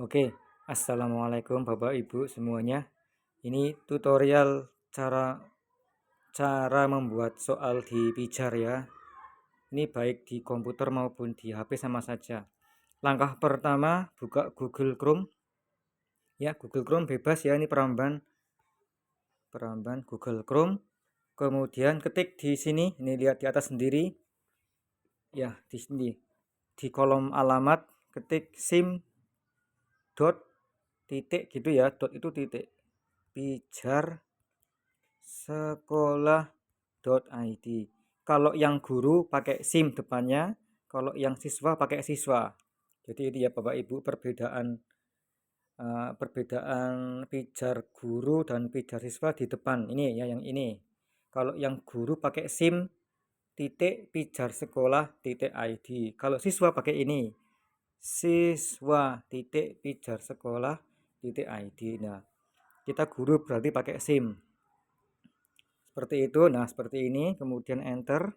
Oke, assalamualaikum Bapak Ibu semuanya. Ini tutorial cara cara membuat soal di Pijar ya. Ini baik di komputer maupun di HP sama saja. Langkah pertama buka Google Chrome. Ya, Google Chrome bebas ya, ini peramban Google Chrome. Kemudian ketik di sini, ini lihat di atas sendiri. Ya, di sini di kolom alamat ketik sim dot titik gitu ya, dot itu titik pijar sekolah.id. Kalau yang guru pakai sim depannya, kalau yang siswa pakai siswa. Jadi ini ya Bapak Ibu perbedaan pijar guru dan pijar siswa di depan ini ya, yang ini. Kalau yang guru pakai sim titik pijar sekolah titik id. Kalau siswa pakai ini siswa titik pijar sekolah titik id. Nah, kita guru berarti pakai sim seperti itu. Nah, seperti ini, kemudian enter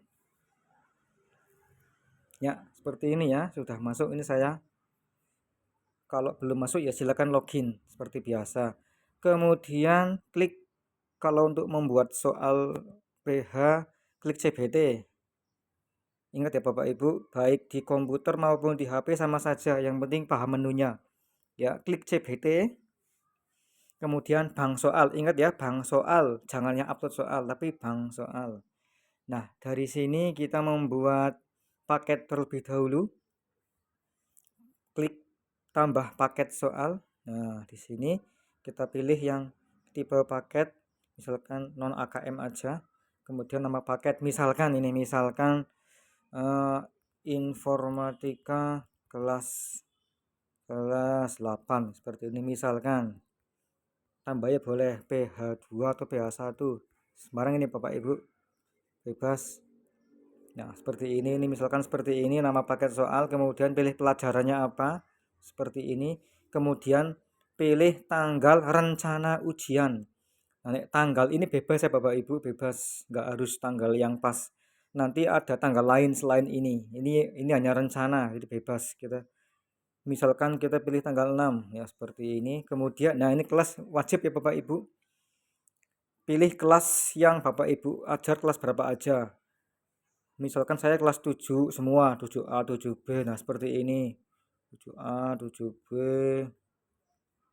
ya, seperti ini ya, sudah masuk. Ini saya, kalau belum masuk ya silakan login seperti biasa. Kemudian klik, kalau untuk membuat soal PH klik CBT. Ingat ya Bapak Ibu, baik di komputer maupun di HP sama saja, yang penting paham menunya ya. Klik CBT, kemudian bank soal. Ingat ya, bank soal, jangan yang upload soal tapi bank soal. Nah, dari sini kita membuat paket terlebih dahulu. Klik tambah paket soal. Nah, di sini kita pilih yang tipe paket, misalkan non AKM aja. Kemudian nama paket, misalkan ini, informatika kelas 8 seperti ini misalkan. Tambahnya boleh PH2 atau PH1. Sembarang ini Bapak Ibu, bebas. Nah, seperti ini misalkan seperti ini nama paket soal, kemudian pilih pelajarannya apa, seperti ini, kemudian pilih tanggal rencana ujian. Nah, tanggal ini bebas ya Bapak Ibu, bebas, nggak harus tanggal yang pas. Nanti ada tanggal lain selain ini. Ini hanya rencana, jadi bebas kita. Misalkan kita pilih tanggal 6 ya, seperti ini. Kemudian nah, ini kelas wajib ya Bapak Ibu. Pilih kelas yang Bapak Ibu ajar, kelas berapa aja. Misalkan saya kelas 7 semua, 7A, 7B. Nah, seperti ini. 7A, 7B,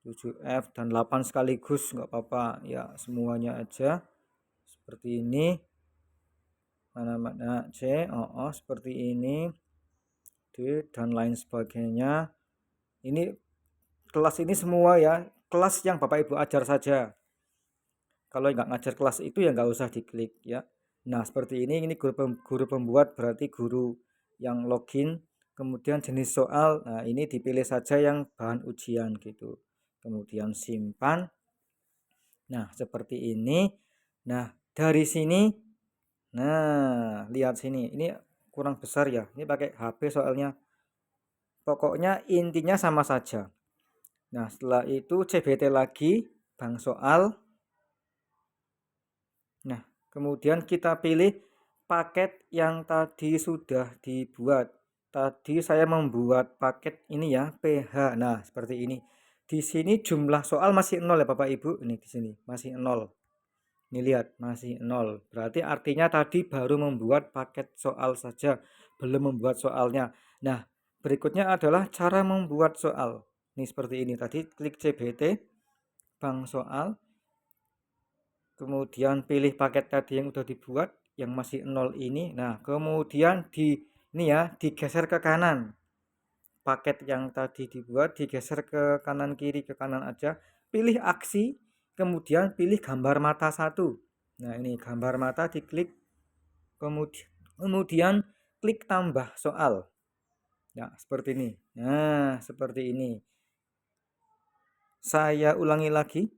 7F, dan 8 sekaligus, nggak apa-apa. Ya, semuanya aja. Seperti ini. Mana-mana C, seperti ini. D, dan lain sebagainya. Ini kelas ini semua ya. Kelas yang Bapak Ibu ajar saja. Kalau nggak ngajar kelas itu ya nggak usah diklik ya. Nah, seperti ini guru pembuat, berarti guru yang login. Kemudian jenis soal, nah ini dipilih saja yang bahan ujian gitu. Kemudian simpan. Nah, seperti ini. Nah, dari sini, nah lihat sini, ini kurang besar ya. Ini pakai HP soalnya. Pokoknya intinya sama saja. Nah, setelah itu CBT lagi, bank soal. Nah, kemudian kita pilih paket yang tadi sudah dibuat. Tadi saya membuat paket ini ya, PH. Nah, seperti ini. Di sini jumlah soal masih 0 ya Bapak Ibu. Ini di sini masih 0. Ini lihat, masih 0. Berarti artinya tadi baru membuat paket soal saja, belum membuat soalnya. Nah, berikutnya adalah cara membuat soal. Ini seperti ini. Tadi klik CBT, bank soal. Kemudian pilih paket tadi yang udah dibuat, yang masih 0 ini. Nah, kemudian ini ya, digeser ke kanan. Paket yang tadi dibuat digeser ke kanan kiri, ke kanan aja. Pilih aksi, kemudian pilih gambar mata 1. Nah, ini gambar mata diklik. Kemudian klik tambah soal. Nah, seperti ini. Nah, seperti ini. Saya ulangi lagi.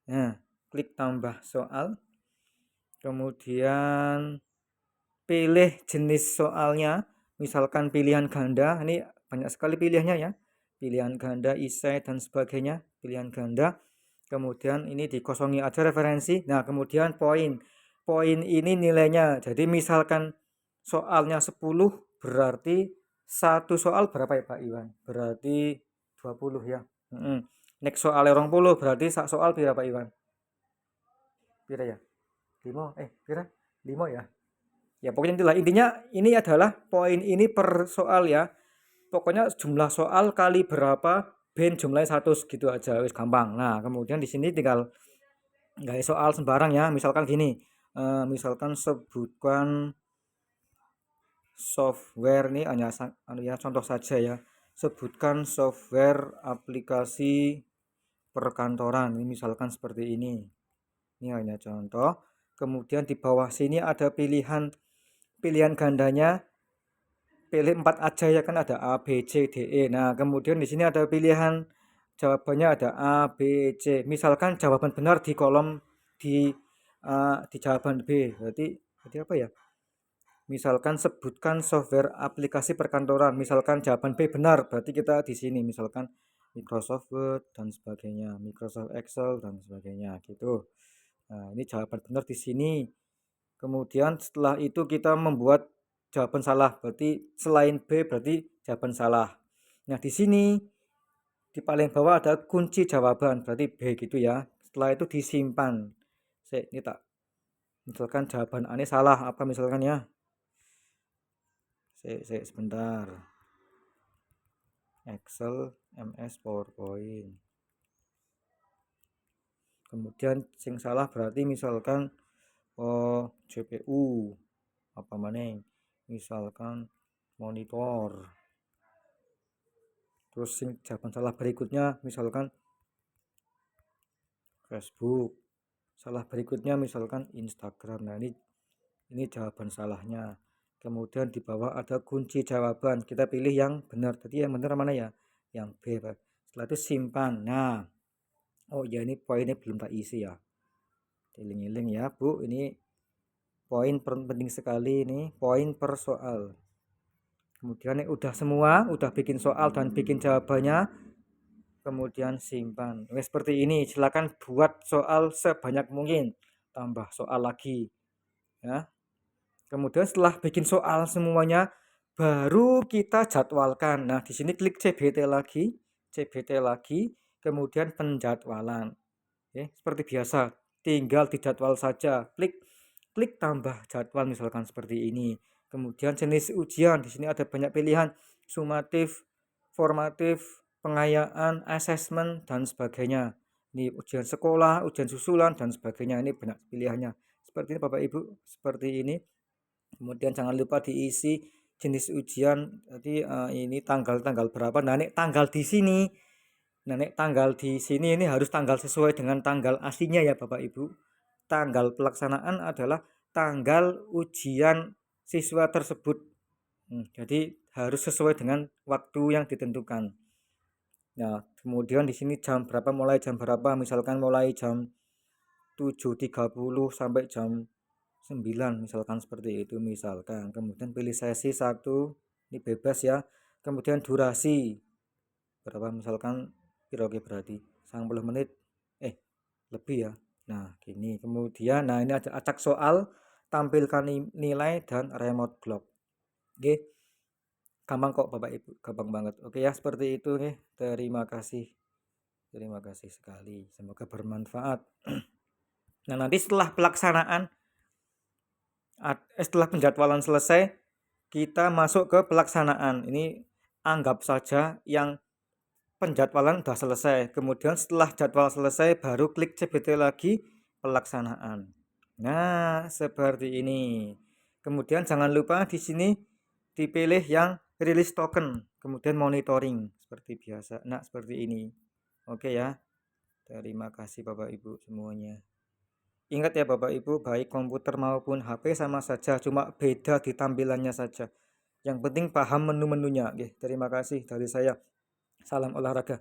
Nah, klik tambah soal. Kemudian pilih jenis soalnya, misalkan pilihan ganda. Ini banyak sekali pilihannya ya, pilihan ganda, esai, dan sebagainya, pilihan ganda. Kemudian ini dikosongi aja referensi. Nah, kemudian poin ini nilainya. Jadi misalkan soalnya 10, berarti satu soal berapa ya Pak Iwan? Berarti 20 ya. Next soal 20 berarti sak soal pira Pak Iwan? Pira ya? 5 pira? 5 ya? Ya pokoknya itulah intinya ini adalah poin ini per soal ya. Pokoknya jumlah soal kali berapa ben jumlahnya 100 gitu aja wis gampang. Nah, kemudian di sini tinggal nggak soal sembarang ya. Misalkan gini, misalkan sebutkan software nih hanya ya contoh saja ya. Sebutkan software aplikasi perkantoran. Ini misalkan seperti ini. Ini hanya contoh. Kemudian di bawah sini ada pilihan gandanya. Pilih 4 aja ya kan ada A, B, C, D, E. Nah, kemudian di sini ada pilihan jawabannya ada A, B, C. Misalkan jawaban benar di kolom di jawaban B. Berarti apa ya? Misalkan sebutkan software aplikasi perkantoran. Misalkan jawaban B benar, berarti kita di sini misalkan Microsoft Word dan sebagainya, Microsoft Excel dan sebagainya gitu. Nah, ini jawaban benar di sini. Kemudian setelah itu kita membuat jawaban salah, berarti selain B berarti jawaban salah. Nah, di sini di paling bawah ada kunci jawaban, berarti B gitu ya. Setelah itu disimpan. Ini tak misalkan jawaban A ini salah apa misalkan ya. Sebentar. Excel, MS, PowerPoint. Kemudian sing salah berarti misalkan CPU apa mana? Misalkan monitor. Terus sing jawaban salah berikutnya misalkan Facebook. Salah berikutnya misalkan Instagram. Nah, ini jawaban salahnya. Kemudian di bawah ada kunci jawaban. Kita pilih yang benar. Tadi yang benar mana ya? Yang B, Pak. Setelah itu simpan. Nah, oh ya ini poinnya belum tak isi ya. Iling-iling ya, Bu. Ini poin penting sekali ini, poin per soal. Kemudian ini udah semua, udah bikin soal dan bikin jawabannya. Kemudian simpan. Seperti ini, silakan buat soal sebanyak mungkin. Tambah soal lagi. Ya. Kemudian setelah bikin soal semuanya, baru kita jadwalkan. Nah, di sini klik CBT lagi, kemudian penjadwalan. Oke, seperti biasa, tinggal dijadwal saja. Klik tambah jadwal misalkan seperti ini. Kemudian jenis ujian, di sini ada banyak pilihan, sumatif, formatif, pengayaan, asesmen dan sebagainya. Ini ujian sekolah, ujian susulan dan sebagainya. Ini banyak pilihannya. Seperti ini Bapak Ibu, seperti ini. Kemudian jangan lupa diisi jenis ujian. Jadi ini tanggal berapa. Nah, ini tanggal di sini. Nah, ini tanggal di sini ini harus tanggal sesuai dengan tanggal aslinya ya Bapak Ibu. Tanggal pelaksanaan adalah tanggal ujian siswa tersebut. Jadi harus sesuai dengan waktu yang ditentukan. Nah, kemudian di sini jam berapa, mulai jam berapa, misalkan mulai jam 7.30 sampai jam 9 misalkan seperti itu misalkan. Kemudian pilih sesi 1, ini bebas ya. Kemudian durasi berapa misalkan kira-kira berarti 90 menit lebih ya. Nah, gini. Kemudian nah ini ada acak soal, tampilkan nilai dan remote clock. Oke. Gampang kok Bapak Ibu, gampang banget. Oke ya, seperti itu nih. Terima kasih. Terima kasih sekali. Semoga bermanfaat. Nah, nanti setelah pelaksanaan setelah penjadwalan selesai, kita masuk ke pelaksanaan. Ini anggap saja yang penjadwalan sudah selesai. Kemudian setelah jadwal selesai baru klik CBT lagi pelaksanaan. Nah, seperti ini. Kemudian jangan lupa di sini dipilih yang release token, kemudian monitoring seperti biasa. Nah, seperti ini. Oke ya. Terima kasih Bapak Ibu semuanya. Ingat ya Bapak Ibu, baik komputer maupun HP sama saja, cuma beda di tampilannya saja. Yang penting paham menu-menunya. Terima kasih dari saya. Salam olahraga.